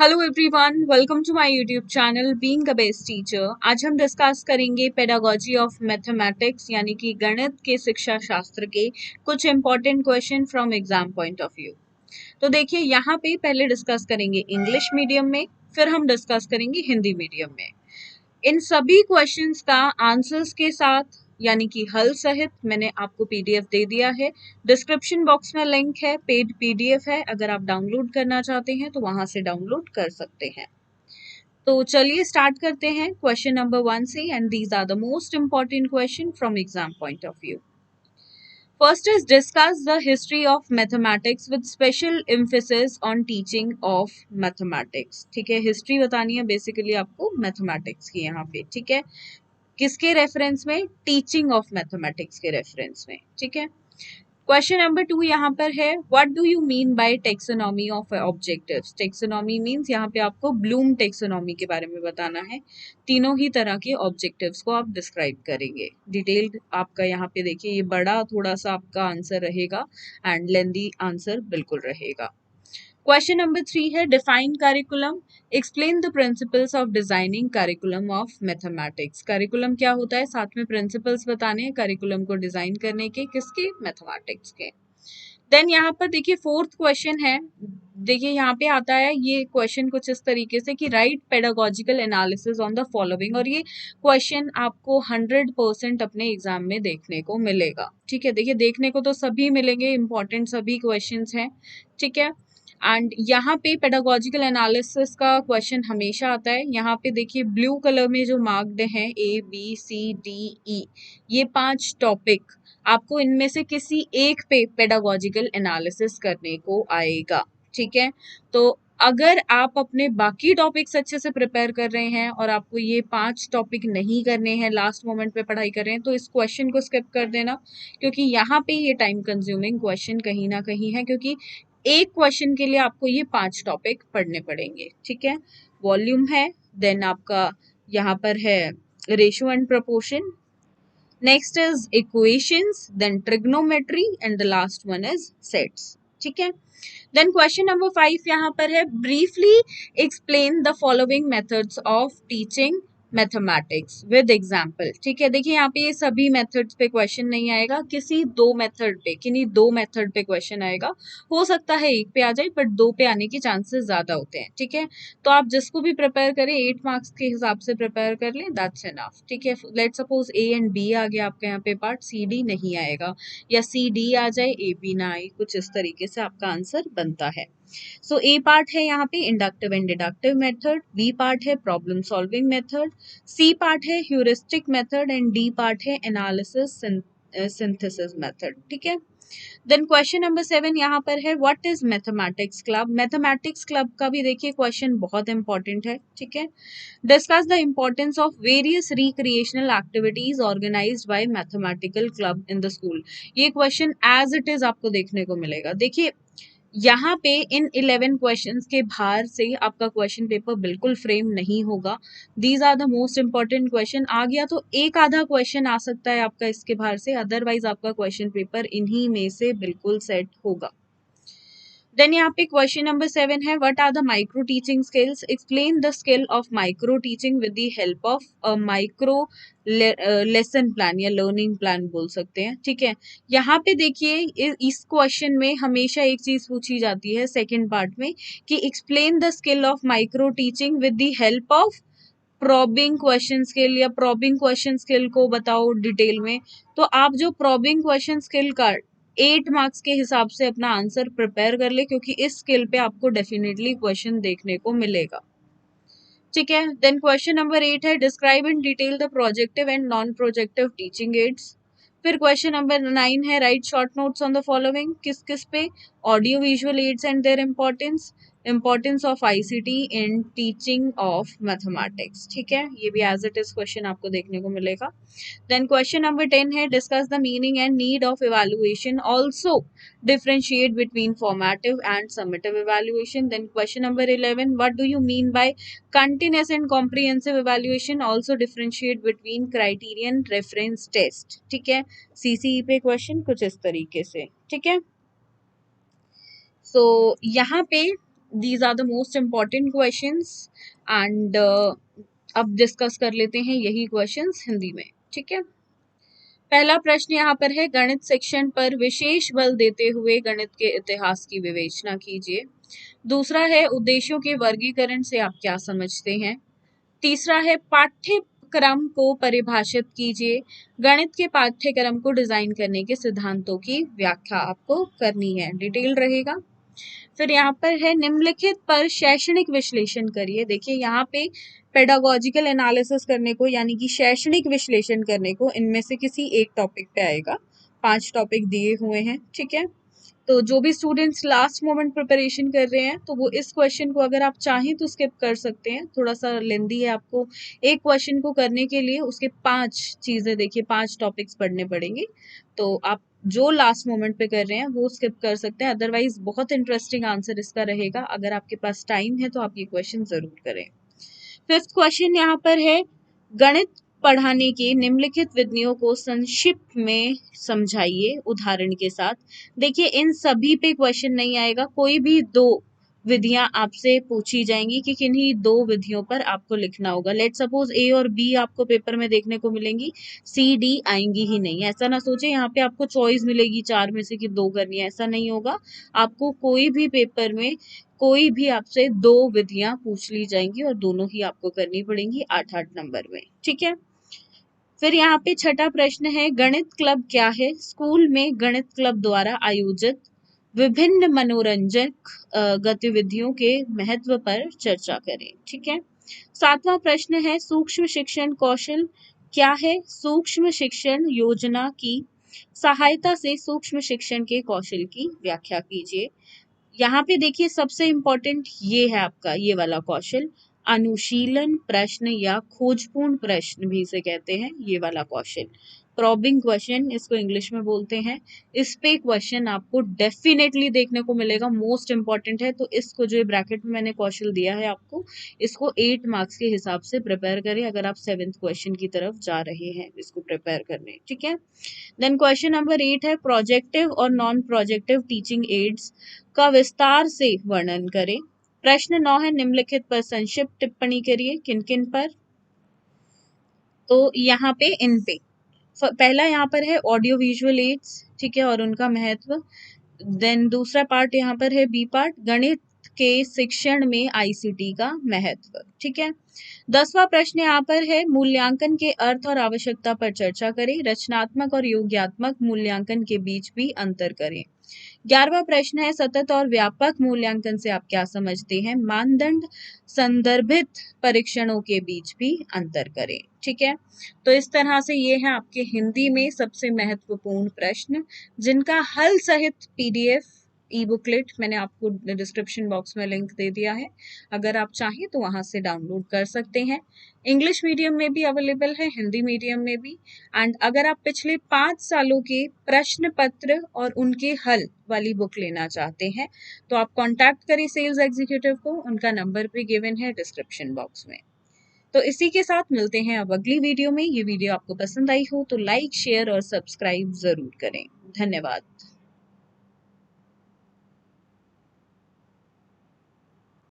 Hello everyone, welcome to my YouTube channel being a best teacher. आज हम discuss करेंगे pedagogy of mathematics यानी कि गणित के शिक्षा शास्त्र के कुछ important question from exam point of view. तो देखिए, यहाँ पे पहले डिस्कस करेंगे इंग्लिश मीडियम में, फिर हम डिस्कस करेंगे हिंदी मीडियम में। इन सभी क्वेश्चंस का आंसर्स के साथ यानी कि हल सहित मैंने आपको पीडीएफ दे दिया है। डिस्क्रिप्शन बॉक्स में लिंक है, पेड पीडीएफ है, अगर आप डाउनलोड करना चाहते हैं तो वहां से डाउनलोड कर सकते हैं। तो चलिए स्टार्ट करते हैं क्वेश्चन नंबर 1 से, and these are the most important question from exam point of view. First is discuss the history of mathematics with special emphasis on teaching of mathematics। ठीक है, हिस्ट्री बतानी है बेसिकली आपको mathematics की यहाँ पे। ठीक है, किसके रेफरेंस में? टीचिंग ऑफ मैथमेटिक्स के रेफरेंस में। ठीक है, क्वेश्चन नंबर 2 यहाँ पर है, what do you mean by taxonomy of objectives. Taxonomy means यहाँ पे आपको ब्लूम टेक्सोनॉमी के बारे में बताना है। तीनों ही तरह के ऑब्जेक्टिव्स को आप डिस्क्राइब करेंगे। डिटेल्ड आपका यहाँ पे देखिए, ये बड़ा थोड़ा सा आपका आंसर रहेगा एंड लेंदी आंसर बिल्कुल रहेगा। क्वेश्चन नंबर 3 है, define curriculum, explain the principles of designing curriculum of mathematics. Curriculum क्या होता है, साथ में प्रिंसिपल्स बताने हैं करिकुलम को डिजाइन करने के, किसके? मैथमेटिक्स के। देन यहाँ पर देखिए फोर्थ क्वेश्चन है, देखिए यहाँ पे आता है ये क्वेश्चन कुछ इस तरीके से कि right pedagogical analysis on the following, और ये क्वेश्चन आपको 100% अपने एग्जाम में देखने को मिलेगा। ठीक है, देखिए देखने को तो सभी मिलेंगे, इंपॉर्टेंट सभी क्वेश्चंस हैं। ठीक है, एंड यहाँ पे पेडागोजिकल एनालिसिस का क्वेश्चन हमेशा आता है। यहाँ पे देखिए ब्लू कलर में जो मार्क्ड हैं ABCDE, ये 5 टॉपिक आपको इनमें से किसी एक पे पेडागोजिकल एनालिसिस करने को आएगा। ठीक है, तो अगर आप अपने बाकी टॉपिक्स अच्छे से प्रिपेयर कर रहे हैं और आपको ये 5 टॉपिक नहीं करने हैं, लास्ट मोमेंट पे पढ़ाई कर रहे हैं, तो इस क्वेश्चन को स्किप कर देना, क्योंकि यहाँ पे ये टाइम कंज्यूमिंग क्वेश्चन कहीं ना कहीं है, क्योंकि एक क्वेश्चन के लिए आपको ये 5 टॉपिक पढ़ने पड़ेंगे। ठीक है, वॉल्यूम है, देन आपका यहाँ पर है ratio and proportion, next is equations, then trigonometry and the last one is sets. ठीक है, देन क्वेश्चन नंबर 5 यहाँ पर है, briefly explain the following methods of teaching mathematics with example. ठीक है, देखिए यहाँ पे ये सभी मेथड्स पे क्वेश्चन नहीं आएगा, किसी दो मेथड पे, किन्हीं दो मेथड पे क्वेश्चन आएगा। हो सकता है एक पे आ जाए, बट दो पे आने के चांसेस ज्यादा होते हैं। ठीक है, तो आप जिसको भी प्रिपेयर करें 8 मार्क्स के हिसाब से प्रिपेयर कर लें, दैट्स इनफ। ठीक है, let suppose A and B आ गया आपके यहाँ पे पार्ट, CD नहीं आएगा, या CD आ जाए AB ना आए, कुछ इस तरीके से आपका आंसर बनता है। सो A पार्ट है यहाँ पे inductive and deductive method, B part है problem solving method, C part है heuristic method and D part है एनालिसिस सिंथेसिस मेथड। ठीक है, देन क्वेश्चन नंबर 7 यहाँ पर है, what is mathematics club. Mathematics club का भी देखिए क्वेश्चन बहुत इंपॉर्टेंट है। ठीक है, discuss the importance of various recreational activities organised by mathematical club in the school. ये क्वेश्चन एज इट इज आपको देखने को मिलेगा। देखिए यहाँ पे इन 11 क्वेश्चंस के बाहर से आपका क्वेश्चन पेपर बिल्कुल फ्रेम नहीं होगा। These are the most important question. आ गया तो एक आधा क्वेश्चन आ सकता है आपका इसके बाहर से, अदरवाइज आपका क्वेश्चन पेपर इन्हीं में से बिल्कुल सेट होगा। देन यहाँ पे क्वेश्चन नंबर 7 है, what are the micro teaching skills, explain the skill of micro teaching with the help of a micro lesson plan या लर्निंग प्लान बोल सकते हैं। ठीक है, यहाँ पे देखिए इस क्वेश्चन में हमेशा एक चीज पूछी जाती है सेकंड पार्ट में, कि explain the skill of micro teaching with the help of probing question skill, या प्रॉबिंग क्वेश्चन स्किल को बताओ डिटेल में। तो आप जो प्रॉबिंग क्वेश्चन स्किल का 8 मार्क्स के हिसाब से अपना आंसर प्रिपेयर कर ले, क्योंकि इस स्किल पे आपको डेफिनेटली क्वेश्चन देखने को मिलेगा। ठीक है, देन क्वेश्चन नंबर 8 है, describe in detail the projective and non projective teaching ads. फिर क्वेश्चन नंबर 9 है, right short notes on the following, किस किस पे? Audio visual aids and their importance, importance of ICT in teaching of mathematics. ठीक है, ये भी as it is question आपको देखने को मिलेगा। देन क्वेश्चन नंबर 10 है, discuss the meaning and need of evaluation, also differentiate between formative and summative evaluation. Then question number 11, what do you mean by continuous and comprehensive evaluation, also differentiate between criterion reference test। ठीक है, CCE पे question कुछ इस तरीके से। ठीक है, so यहाँ पे these are the most important questions and अब डिस्कस कर लेते हैं यही क्वेश्चंस हिंदी में, ठीक है। पहला प्रश्न यहाँ पर है, गणित सेक्शन पर विशेष बल देते हुए गणित के इतिहास की विवेचना कीजिए। दूसरा है, उद्देश्यों के वर्गीकरण से आप क्या समझते हैं। तीसरा है, पाठ्यक्रम को परिभाषित कीजिए। गणित के पाठ्यक्रम को डिजाइन करने के सिद्धांतों की व्याख्या आपको करनी है, डिटेल रहेगा। फिर यहाँ पर है, निम्नलिखित पर शैक्षणिक विश्लेषण करिए। देखिए यहाँ पे पेडागोजिकल एनालिसिस करने को यानी कि शैक्षणिक विश्लेषण करने को इनमें से किसी एक टॉपिक पे आएगा। 5 टॉपिक दिए हुए हैं, ठीक है। तो जो भी स्टूडेंट्स लास्ट मोमेंट प्रिपरेशन कर रहे हैं तो वो इस क्वेश्चन को अगर आप चाहें तो स्किप कर सकते हैं, थोड़ा सा लेंदी है, आपको एक क्वेश्चन को करने के लिए उसके 5 चीजें, देखिए 5 टॉपिक्स पढ़ने पड़ेंगे। तो आप जो लास्ट मोमेंट पे कर रहे हैं वो स्किप कर सकते हैं, अदरवाइज बहुत इंटरेस्टिंग आंसर इसका रहेगा। अगर आपके पास टाइम है तो आप ये क्वेश्चन जरूर करें। फिफ्थ क्वेश्चन यहाँ पर है, गणित पढ़ाने की निम्नलिखित विधियों को संक्षिप्त में समझाइए उदाहरण के साथ। देखिए इन सभी पे क्वेश्चन नहीं आएगा, कोई भी 2 विधियां आपसे पूछी जाएंगी कि किन्हीं 2 विधियों पर आपको लिखना होगा। लेट सपोज ए और बी आपको पेपर में देखने को मिलेंगी, सी डी आएंगी ही नहीं। ऐसा ना सोचे यहाँ पे आपको चॉइस मिलेगी 4 में से कि 2 करनी है, ऐसा नहीं होगा। आपको कोई भी पेपर में कोई भी आपसे 2 विधियां पूछ ली जाएंगी और दोनों ही आपको करनी पड़ेंगी 8-8 नंबर में, ठीक है। फिर यहाँ पे छठा प्रश्न है, गणित क्लब क्या है। स्कूल में गणित क्लब द्वारा आयोजित विभिन्न मनोरंजक गतिविधियों के महत्व पर चर्चा करें, ठीक है। सातवां प्रश्न है, सूक्ष्म शिक्षण कौशल क्या है। सूक्ष्म शिक्षण योजना की सहायता से सूक्ष्म शिक्षण के कौशल की व्याख्या कीजिए। यहाँ पे देखिए सबसे इंपॉर्टेंट ये है आपका ये वाला कौशल, अनुशीलन प्रश्न या खोजपूर्ण प्रश्न भी इसे कहते हैं, ये वाला कौशल प्रॉबिंग क्वेश्चन इसको इंग्लिश में बोलते हैं। इस पे क्वेश्चन आपको डेफिनेटली देखने को मिलेगा, मोस्ट इंपॉर्टेंट है। तो इसको जो ब्रैकेट में मैंने कौशल दिया है आपको, इसको 8 मार्क्स के हिसाब से प्रिपेयर करें अगर आप 7th क्वेश्चन की तरफ जा रहे हैं इसको प्रिपेयर करने, ठीक है। देन क्वेश्चन नंबर 8 है, प्रोजेक्टिव और नॉन प्रोजेक्टिव टीचिंग एड्स का विस्तार से वर्णन करें। प्रश्न 9 है, निम्नलिखित पर संक्षिप्त टिप्पणी करिए। किन किन पर, तो यहाँ पे इन पे पहला यहाँ पर है ऑडियो विजुअल एड्स, ठीक है, और उनका महत्व। देन दूसरा पार्ट यहाँ पर है बी पार्ट, गणित के शिक्षण में आईसीटी का महत्व, ठीक है। 10वां प्रश्न यहाँ पर है, मूल्यांकन के अर्थ और आवश्यकता पर चर्चा करें। रचनात्मक और योग्यात्मक मूल्यांकन के बीच भी अंतर करें। 11वां प्रश्न है, सतत और व्यापक मूल्यांकन से आप क्या समझते हैं। मानदंड संदर्भित परीक्षणों के बीच भी अंतर करें, ठीक है। तो इस तरह से ये है आपके हिंदी में सबसे महत्वपूर्ण प्रश्न, जिनका हल सहित पीडीएफ ई बुकलेट मैंने आपको डिस्क्रिप्शन बॉक्स में लिंक दे दिया है, अगर आप चाहें तो वहां से डाउनलोड कर सकते हैं। इंग्लिश मीडियम में भी अवेलेबल है, हिंदी मीडियम में भी। एंड अगर आप पिछले 5 सालों के प्रश्न पत्र और उनके हल वाली बुक लेना चाहते हैं तो आप कांटेक्ट करें सेल्स एग्जीक्यूटिव को, उनका नंबर भी गिवन है डिस्क्रिप्शन बॉक्स में। तो इसी के साथ मिलते हैं अब अगली वीडियो में। ये वीडियो आपको पसंद आई हो तो लाइक, शेयर और सब्सक्राइब जरूर करें। धन्यवाद।